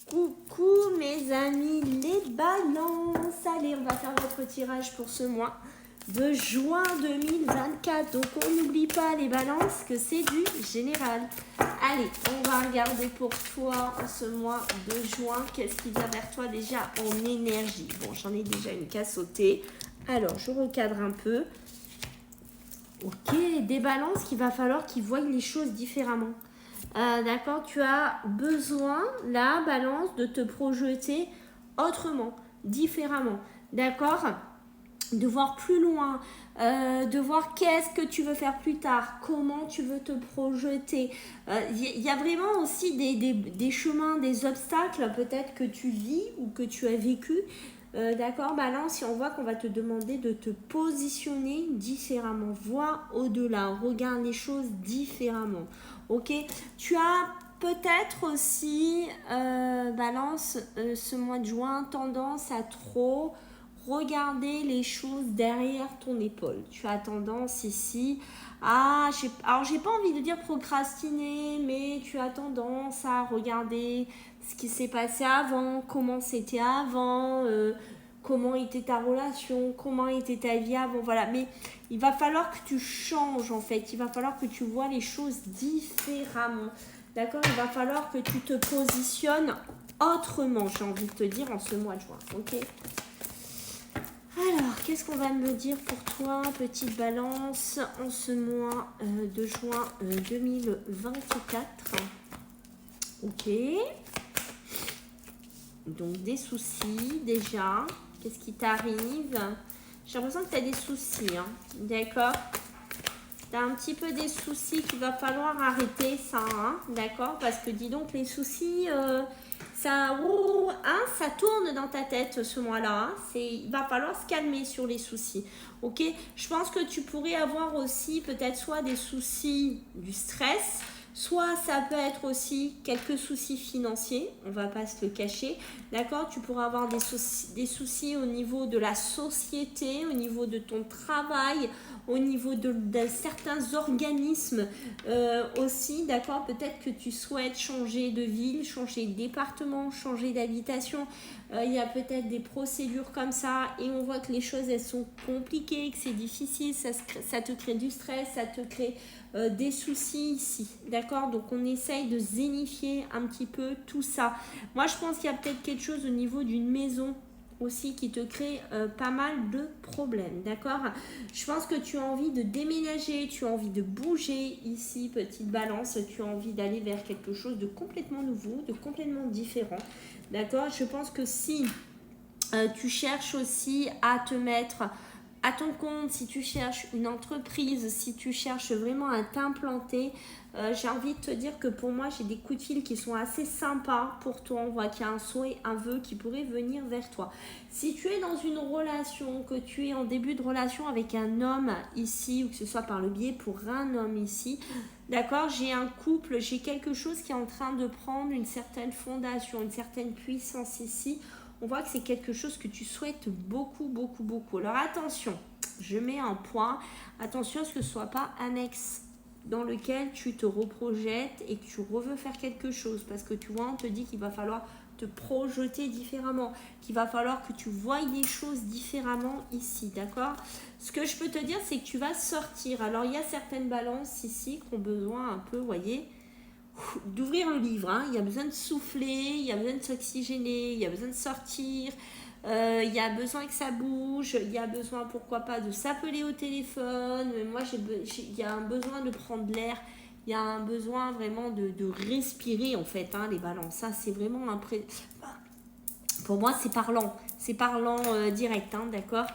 Coucou mes amis les balances. Allez, on va faire votre tirage pour ce mois de juin 2024. Donc on n'oublie pas les balances que c'est du général. Allez, on va regarder pour toi en ce mois de juin. Qu'est-ce qui vient vers toi déjà en énergie? Bon, j'en ai déjà une qu'à sauter. Alors, je recadre un peu. Ok, des balances qu'il va falloir qu'ils voient les choses différemment. D'accord, tu as besoin, la balance, de te projeter autrement, différemment. D'accord, de voir plus loin, de voir qu'est-ce que tu veux faire plus tard, comment tu veux te projeter. Y a vraiment aussi des chemins, des obstacles peut-être que tu vis ou que tu as vécu. D'accord, balance, si on voit qu'on va te demander de te positionner différemment, voir au-delà, regarde les choses différemment. Ok, tu as peut-être aussi, balance, ce mois de juin, tendance à trop regarder les choses derrière ton épaule. Tu as tendance ici à, alors j'ai pas envie de dire procrastiner, mais tu as tendance à regarder ce qui s'est passé avant, comment c'était avant, comment était ta relation, comment était ta vie avant, voilà. Mais il va falloir que tu changes en fait, il va falloir que tu vois les choses différemment. D'accord, il va falloir que tu te positionnes autrement, j'ai envie de te dire, en ce mois de juin. Ok. Alors, qu'est-ce qu'on va me dire pour toi, petite balance, en ce mois de juin 2024? Ok. Donc, des soucis déjà. Qu'est-ce qui t'arrive? J'ai l'impression que tu as des soucis, hein. D'accord? Tu as un petit peu des soucis qu'il va falloir arrêter, ça, hein. D'accord? Parce que dis donc, les soucis... ça tourne dans ta tête ce mois-là. Hein. Il va falloir se calmer sur les soucis. Ok, je pense que tu pourrais avoir aussi peut-être soit des soucis du stress, soit ça peut être aussi quelques soucis financiers. On va pas se le cacher. D'accord, tu pourras avoir des soucis au niveau de la société, au niveau de ton travail, au niveau de certains organismes aussi, d'accord, peut-être que tu souhaites changer de ville, changer de département, changer d'habitation, il y a peut-être des procédures comme ça et on voit que les choses elles sont compliquées, que c'est difficile, ça te crée du stress, ça te crée des soucis ici, d'accord, donc on essaye de zénifier un petit peu tout ça. Moi je pense qu'il y a peut-être quelque chose au niveau d'une maison aussi qui te crée pas mal de problèmes, d'accord. Je pense que tu as envie de déménager, tu as envie de bouger ici, petite balance, tu as envie d'aller vers quelque chose de complètement nouveau, de complètement différent, d'accord. Je pense que si tu cherches aussi à te mettre à ton compte, si tu cherches une entreprise, si tu cherches vraiment à t'implanter, j'ai envie de te dire que pour moi, j'ai des coups de fil qui sont assez sympas pour toi. On voit qu'il y a un souhait, un vœu qui pourrait venir vers toi. Si tu es dans une relation, que tu es en début de relation avec un homme ici, ou que ce soit par le biais pour un homme ici, d'accord, j'ai un couple, j'ai quelque chose qui est en train de prendre une certaine fondation, une certaine puissance ici. On voit que c'est quelque chose que tu souhaites beaucoup, beaucoup, beaucoup. Alors attention, je mets un point. Attention à ce que ce ne soit pas un ex dans lequel tu te reprojettes et que tu veux faire quelque chose. Parce que tu vois, on te dit qu'il va falloir te projeter différemment, qu'il va falloir que tu voies les choses différemment ici, d'accord? Ce que je peux te dire, c'est que tu vas sortir. Alors, il y a certaines balances ici qui ont besoin un peu, vous voyez, d'ouvrir le livre, hein. Il y a besoin de souffler, il y a besoin de s'oxygéner, il y a besoin de sortir, il y a besoin que ça bouge, il y a besoin pourquoi pas de s'appeler au téléphone. Moi il y a un besoin de prendre l'air, il y a un besoin vraiment de respirer en fait, hein, les balances. Ça c'est vraiment pour moi c'est parlant direct, hein, d'accord.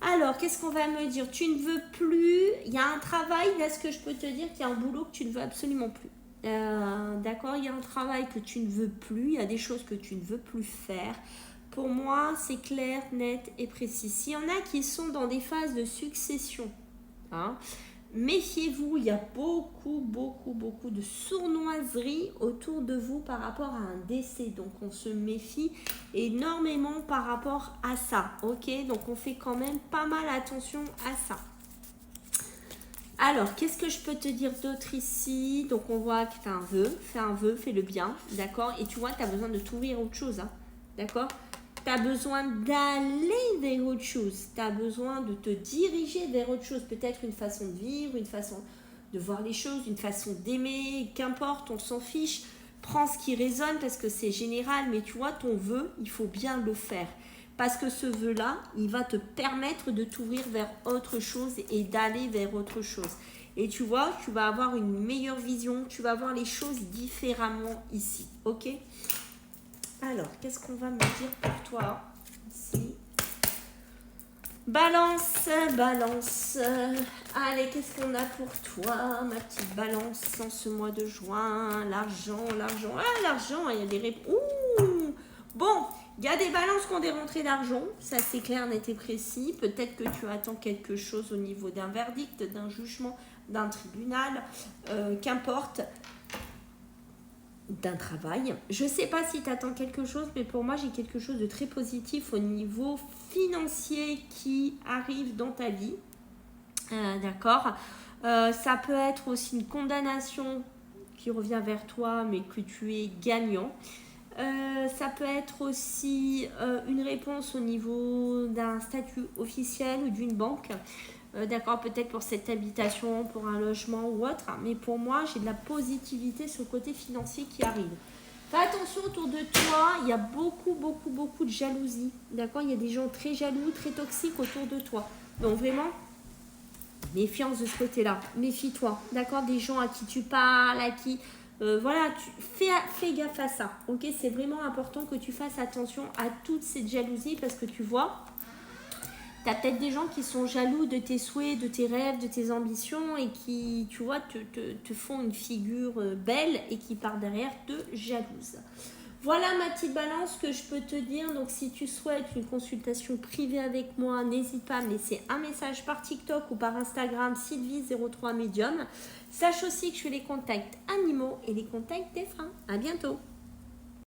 Alors, qu'est-ce qu'on va me dire? Tu ne veux plus. Il y a un travail, là, ce que je peux te dire, qu'il y a un boulot que tu ne veux absolument plus. D'accord, il y a un travail que tu ne veux plus, il y a des choses que tu ne veux plus faire. Pour moi, c'est clair, net et précis. S'il y en a qui sont dans des phases de succession, hein, méfiez-vous, il y a beaucoup, beaucoup, beaucoup de sournoiserie autour de vous par rapport à un décès. Donc, on se méfie énormément par rapport à ça. Ok, donc on fait quand même pas mal attention à ça. Alors, qu'est-ce que je peux te dire d'autre ici? Donc, on voit que tu as un vœu. Fais un vœu, fais le bien, d'accord? Et tu vois, tu as besoin de t'ouvrir autre chose, hein, d'accord? Tu as besoin d'aller vers autre chose. Tu as besoin de te diriger vers autre chose. Peut-être une façon de vivre, une façon de voir les choses, une façon d'aimer. Qu'importe, on s'en fiche. Prends ce qui résonne parce que c'est général. Mais tu vois, ton vœu, il faut bien le faire. Parce que ce vœu-là, il va te permettre de t'ouvrir vers autre chose et d'aller vers autre chose. Et tu vois, tu vas avoir une meilleure vision, tu vas voir les choses différemment ici. Ok? Alors, qu'est-ce qu'on va me dire pour toi ici? Balance, balance. Allez, qu'est-ce qu'on a pour toi, ma petite balance, en ce mois de juin? L'argent, l'argent. Ah, l'argent, il y a des réponses. Ouh! Bon, il y a des balances qui ont des rentrées d'argent. Ça, c'est clair, net et précis. Peut-être que tu attends quelque chose au niveau d'un verdict, d'un jugement, d'un tribunal. Qu'importe. D'un travail. Je ne sais pas si tu attends quelque chose, mais pour moi, j'ai quelque chose de très positif au niveau financier qui arrive dans ta vie. D'accord. Ça peut être aussi une condamnation qui revient vers toi, mais que tu es gagnant. Ça peut être aussi une réponse au niveau d'un statut officiel ou d'une banque. D'accord, peut-être pour cette habitation, pour un logement ou autre. Mais pour moi, j'ai de la positivité sur le côté financier qui arrive. Fais attention autour de toi, il y a beaucoup de jalousie. D'accord, il y a des gens très jaloux, très toxiques autour de toi. Donc vraiment, méfiance de ce côté-là. Méfie-toi. D'accord, des gens à qui tu parles, à qui... voilà, fais gaffe à ça. Ok, c'est vraiment important que tu fasses attention à toute cette jalousie parce que tu vois... Tu as peut-être des gens qui sont jaloux de tes souhaits, de tes rêves, de tes ambitions et qui, tu vois, te font une figure belle et qui par derrière te jalousent. Voilà ma petite balance que je peux te dire. Donc si tu souhaites une consultation privée avec moi, n'hésite pas à me laisser un message par TikTok ou par Instagram, Sylvie03 Medium. Sache aussi que je fais les contacts animaux et les contacts défunts. À bientôt.